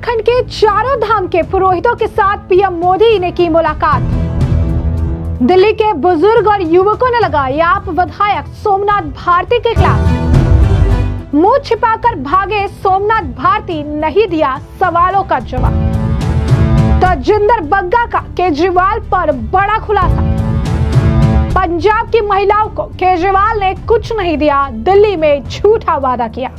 उत्तराखंड के चारों धाम के पुरोहितों के साथ पीएम मोदी ने की मुलाकात। दिल्ली के बुजुर्ग और युवकों ने लगाया आप विधायक सोमनाथ भारती के खिलाफ। मुंह छिपाकर भागे सोमनाथ भारती, नहीं दिया सवालों का जवाब। तजिंदर बग्गा का केजरीवाल पर बड़ा खुलासा। पंजाब की महिलाओं को केजरीवाल ने कुछ नहीं दिया, दिल्ली में झूठा वादा किया।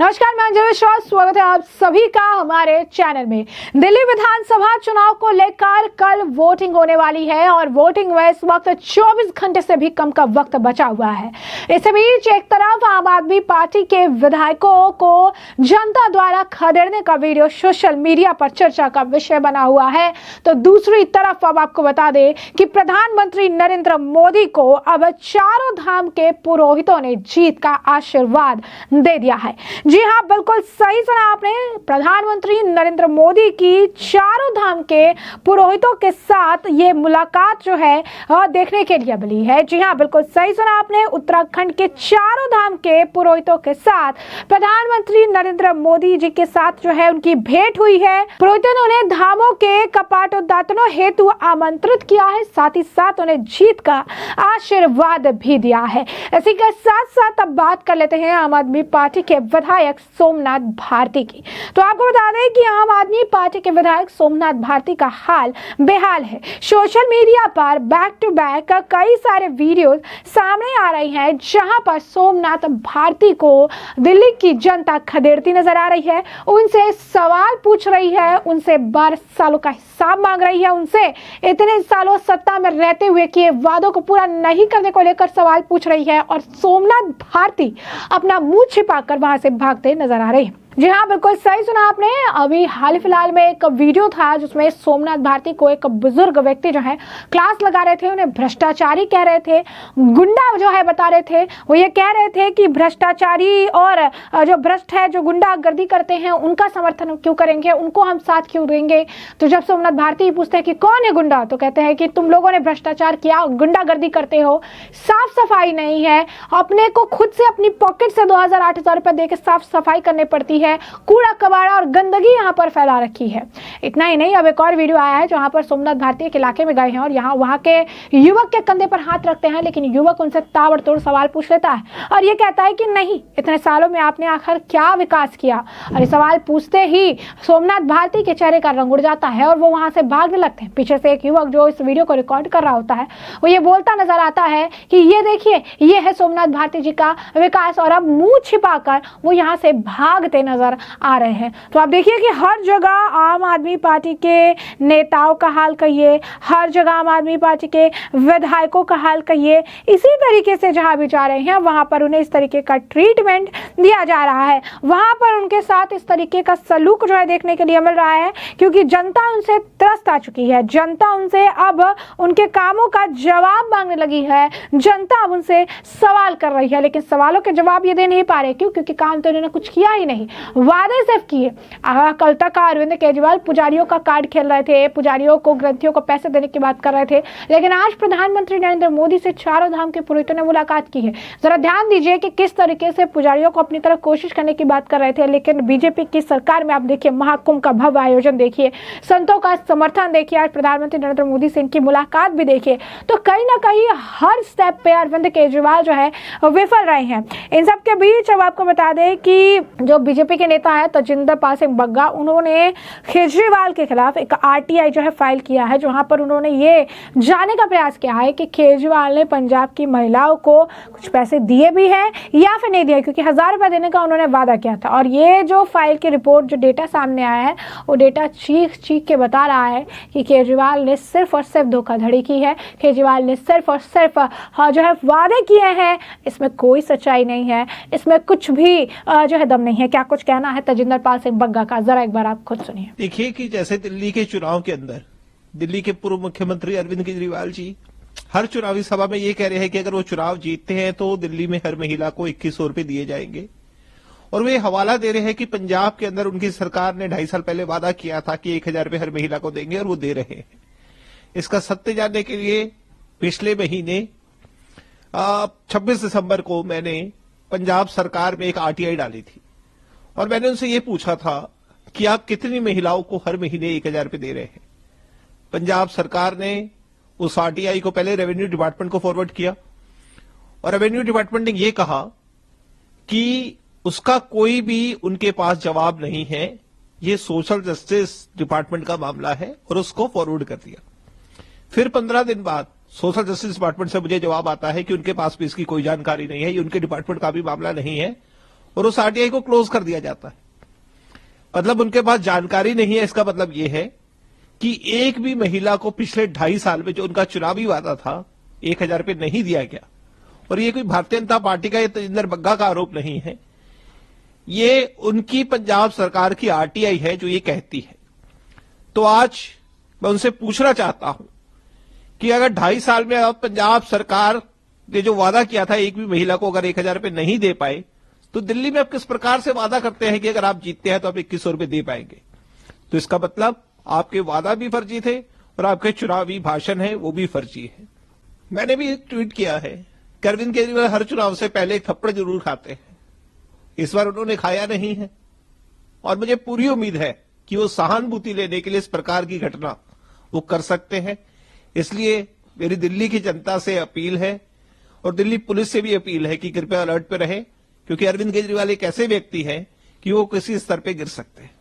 नमस्कार, मैं अंजलि मिश्रा, स्वागत है आप सभी का हमारे चैनल में। दिल्ली विधानसभा चुनाव को लेकर कल वोटिंग होने वाली है और वोटिंग में इस वक्त 24 घंटे से भी कम का वक्त बचा हुआ है। इस बीच एक तरफ आम आदमी पार्टी के विधायकों को जनता द्वारा खदेड़ने का वीडियो सोशल मीडिया पर चर्चा का विषय बना हुआ है, तो दूसरी तरफ अब आपको बता दें कि प्रधानमंत्री नरेंद्र मोदी को अब चारों धाम के पुरोहितों ने जीत का आशीर्वाद दे दिया है। जी हाँ, बिल्कुल सही सुना आपने। प्रधानमंत्री नरेंद्र मोदी की चारों धाम के पुरोहितों के साथ ये मुलाकात जो है देखने के लिए मिली है। जी हाँ, बिल्कुल सही सुना आपने। उत्तराखंड के चारों धाम के पुरोहितों के साथ प्रधानमंत्री नरेंद्र मोदी जी के साथ जो है उनकी भेंट हुई है। पुरोहितों ने उन्हें धामों के कपाटोद्घाटनों हेतु आमंत्रित किया है, साथ ही साथ उन्हें जीत का आशीर्वाद भी दिया है। इसी के साथ साथ अब बात कर लेते हैं आम आदमी पार्टी के विधायक सोमनाथ भारती की। तो आपको बता दें कि आम आदमी पार्टी के विधायक सोमनाथ भारती का हाल बेहाल है। सोशल मीडिया पर बैक टू बैक कई सारे वीडियोस सामने आ रही हैं जहां पर सोमनाथ भारती को दिल्ली की जनता खदेड़ती नजर आ रही है, उनसे सवाल पूछ रही है, उनसे 12 सालों का हिसाब मांग रही है, उनसे इतने सालों सत्ता में रहते हुए किए वादों को पूरा नहीं करने को लेकर सवाल पूछ रही है और सोमनाथ भारती अपना मुंह छिपाकर वहां से भागते नजर आ रहे हैं। जी हाँ, बिल्कुल सही सुना आपने। अभी हाल फिलहाल में एक वीडियो था जिसमें सोमनाथ भारती को एक बुजुर्ग व्यक्ति जो है क्लास लगा रहे थे, उन्हें भ्रष्टाचारी कह रहे थे, गुंडा जो है बता रहे थे। वो ये कह रहे थे कि भ्रष्टाचारी और जो भ्रष्ट है, जो गुंडागर्दी करते हैं, उनका समर्थन क्यों करेंगे, उनको हम साथ क्यों देंगे। तो जब सोमनाथ भारती पूछते हैं कि कौन है गुंडा, तो कहते हैं कि तुम लोगों ने भ्रष्टाचार किया, गुंडागर्दी करते हो, साफ सफाई नहीं है, अपने को खुद से अपनी पॉकेट से 2000-8000 रुपए देकर साफ सफाई करनी पड़ती है, कूड़ा कबाड़ा और गंदगी यहाँ पर फैला रखी है। इतना ही नहीं, अब एक और वीडियो आया है जहाँ पर सोमनाथ भारती एक इलाके में गए हैं और यहाँ वहाँ के युवक के कंधे पर हाथ रखते हैं, लेकिन युवक उनसे ताबड़तोड़ सवाल पूछ लेता है और ये कहता है कि नहीं, इतने सालों में आपने आखिर क्या विकास किया। और ये सवाल पूछते ही सोमनाथ भारती के चेहरे का रंग उड़ जाता है और वो वहां से भागने लगते हैं। पीछे से एक युवक जो इस वीडियो को रिकॉर्ड कर रहा होता है वो ये बोलता नजर आता है कि ये देखिए, ये है सोमनाथ भारती जी का विकास, और अब मुंह छिपाकर वो यहाँ से भागते नजर आ रहे हैं। तो आप देखिए कि हर जगह आम आदमी पार्टी के नेताओं का हाल कहिए, हर जगह आम आदमी पार्टी के विधायकों का हाल कहिए, इसी तरीके से जहां भी जा रहे हैं वहां पर उन्हें इस तरीके का ट्रीटमेंट दिया जा रहा है, वहां पर उनके साथ इस तरीके का सलूक जो है देखने के लिए मिल रहा है, क्योंकि जनता उनसे त्रस्त आ चुकी है। जनता उनसे अब उनके कामों का जवाब मांगने लगी है, जनता अब उनसे सवाल कर रही है, लेकिन सवालों के जवाब ये दे नहीं पा रहे। क्यों? क्योंकि काम तो इन्होंने कुछ किया ही नहीं, वादे सिर्फ किए। कल तक अरविंद केजरीवाल पुजारियों का कार्ड खेल रहे थे, पुजारियों को, ग्रंथियों को पैसे देने की बात कर रहे थे, लेकिन आज प्रधानमंत्री नरेंद्र मोदी से चारों धाम के पुरोहितों ने मुलाकात की है। जरा ध्यान दीजिए कि किस तरीके से पुजारियों को अपनी तरफ कोशिश करने की बात कर रहे थे, लेकिन बीजेपी की सरकार में आप देखिए, महाकुंभ का भव्य आयोजन देखिए, संतों का समर्थन देखिए, आज प्रधानमंत्री नरेंद्र मोदी से इनकी मुलाकात भी देखिए, तो कहीं ना कहीं हर स्टेप पे अरविंद केजरीवाल जो है विफल रहे हैं। इन सब के बीच अब आपको बता दें कि जो बीजेपी के नेता है तजिंदर बग्गा, उन्होंने केजरीवाल के खिलाफ एक आरटीआई जो है फाइल किया है, जहां पर उन्होंने ये जानने का प्रयास किया है कि केजरीवाल ने पंजाब की महिलाओं को कुछ पैसे दिए भी हैं या फिर नहीं दिए, क्योंकि 1000 रुपए देने का उन्होंने वादा किया था। और ये जो फाइल की रिपोर्ट, जो डेटा सामने आया है, वो डेटा चीख के बता रहा है कि केजरीवाल ने सिर्फ और सिर्फ धोखाधड़ी की है, केजरीवाल ने सिर्फ और सिर्फ जो है वादे किए हैं, इसमें कोई सच्चाई नहीं है, इसमें कुछ भी जो है दम नहीं है। क्या कुछ कहना है तजिंदर बग्गा का, जरा एक बार आप खुद सुनिए। देखिए कि जैसे दिल्ली के चुनाव के अंदर दिल्ली के पूर्व मुख्यमंत्री अरविंद केजरीवाल जी हर चुनावी सभा में ये कह रहे हैं कि अगर वो चुनाव जीतते हैं तो दिल्ली में हर महिला को 2100 रुपए दिए जाएंगे, और वे हवाला दे रहे हैं कि पंजाब के अंदर उनकी सरकार ने 2.5 साल पहले वादा किया था कि 1000 रुपए हर महिला को देंगे, और वो दे रहे हैं। इसका सत्य जानने के लिए पिछले महीने 26 दिसंबर को मैंने पंजाब सरकार में एक आरटीआई डाली थी और मैंने उनसे ये पूछा था कि आप कितनी महिलाओं को हर महीने 1,000 रुपए दे रहे हैं। पंजाब सरकार ने उस आरटीआई को पहले रेवेन्यू डिपार्टमेंट को फॉरवर्ड किया और रेवेन्यू डिपार्टमेंट ने यह कहा कि उसका कोई भी उनके पास जवाब नहीं है, ये सोशल जस्टिस डिपार्टमेंट का मामला है, और उसको फॉरवर्ड कर दिया। फिर 15 दिन बाद सोशल जस्टिस डिपार्टमेंट से मुझे जवाब आता है कि उनके पास भी इसकी कोई जानकारी नहीं है, ये उनके डिपार्टमेंट का भी मामला नहीं है, और उस आरटीआई को क्लोज कर दिया जाता है। मतलब उनके पास जानकारी नहीं है, इसका मतलब यह है कि एक भी महिला को पिछले 2.5 साल में जो उनका चुनावी वादा था 1,000 रुपए नहीं दिया गया। और ये कोई भारतीय जनता पार्टी का या तजिंदर बग्गा का आरोप नहीं है, ये उनकी पंजाब सरकार की आरटीआई है जो ये कहती है। तो आज मैं उनसे पूछना चाहता हूं कि अगर 2.5 साल में अब पंजाब सरकार ने जो वादा किया था एक भी महिला को अगर 1,000 रुपए नहीं दे पाए, तो दिल्ली में अब किस प्रकार से वादा करते हैं कि अगर आप जीतते हैं तो आप 2,100 रुपए दे पाएंगे। तो इसका मतलब आपके वादा भी फर्जी थे और आपके चुनावी भाषण है वो भी फर्जी है। मैंने भी एक ट्वीट किया है कि अरविंद केजरीवाल हर चुनाव से पहले एक थप्पड़ जरूर खाते हैं, इस बार उन्होंने खाया नहीं है, और मुझे पूरी उम्मीद है कि वो सहानुभूति लेने के लिए इस प्रकार की घटना वो कर सकते हैं। इसलिए मेरी दिल्ली की जनता से अपील है और दिल्ली पुलिस से भी अपील है कि कृपया अलर्ट पे रहे, क्योंकि अरविंद केजरीवाल एक ऐसे व्यक्ति हैं कि वो किसी स्तर पे गिर सकते हैं।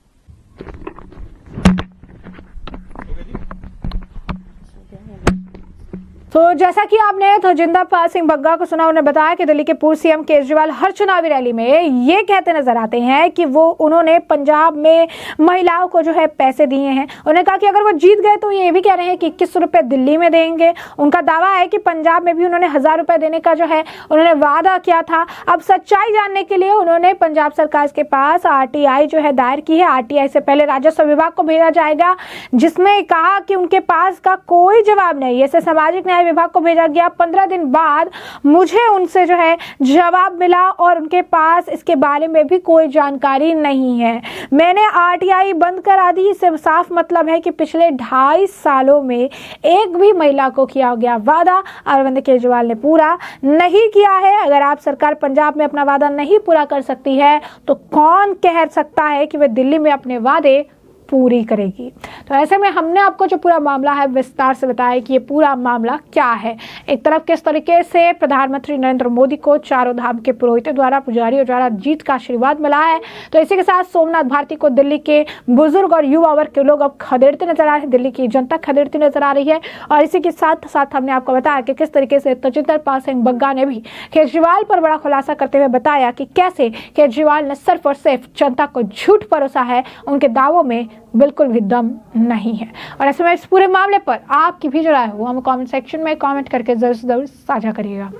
तो जैसा कि आपने तजिंदर पाल सिंह बग्गा को सुना, उन्होंने बताया कि दिल्ली के पूर्व सीएम केजरीवाल हर चुनावी रैली में ये कहते नजर आते हैं कि वो उन्होंने पंजाब में महिलाओं को जो है पैसे दिए हैं। उन्होंने कहा कि अगर वो जीत गए तो ये भी कह रहे हैं कि 2,100 रुपए दिल्ली में देंगे। उनका दावा है कि पंजाब में भी उन्होंने 1,000 रुपए देने का जो है उन्होंने वादा किया था। अब सच्चाई जानने के लिए उन्होंने पंजाब सरकार के पास आरटीआई जो है दायर की है। आरटीआई से पहले राजस्व विभाग को भेजा जाएगा, जिसमें कहा कि उनके पास का कोई जवाब नहीं। ऐसे सामाजिक न्याय विभाग को भेजा गया। 15 दिन बाद मुझे उनसे जो है जवाब मिला और उनके पास इसके बारे में भी कोई जानकारी नहीं है। मैंने आरटीआई बंद करा दी। इससे साफ मतलब है कि पिछले 2.5 सालों में एक भी महिला को किया गया वादा अरविंद केजरीवाल ने पूरा नहीं किया है। अगर आप सरकार पंजाब में अपना वादा नहीं पूरा कर सकती है तो कौन कह सकता है कि वे दिल्ली में अपने वादे पूरी करेगी। तो ऐसे में हमने आपको जो पूरा मामला है विस्तार से बताया कि ये पूरा मामला क्या है। एक तरफ किस तरीके से प्रधानमंत्री नरेंद्र मोदी को चारों धाम के पुरोहितों द्वारा, पुजारियों द्वारा जीत का आशीर्वाद मिला है, तो इसी के साथ सोमनाथ भारती को दिल्ली के बुजुर्ग और युवा वर्ग के लोग अब खदेड़ते नजर आ रहे हैं, दिल्ली की जनता खदेड़ती नजर आ रही है। और इसी के साथ साथ हमने आपको बताया कि किस तरीके से तजिंदर पाल सिंह बग्गा ने भी केजरीवाल पर बड़ा खुलासा करते हुए बताया कि कैसे केजरीवाल ने सिर्फ और सिर्फ जनता को झूठ परोसा है, उनके दावों में बिल्कुल भी दम नहीं है। और ऐसे में इस पूरे मामले पर आपकी भी जो राय हो हमें कमेंट सेक्शन में कमेंट करके जरूर साझा करिएगा।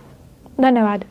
धन्यवाद।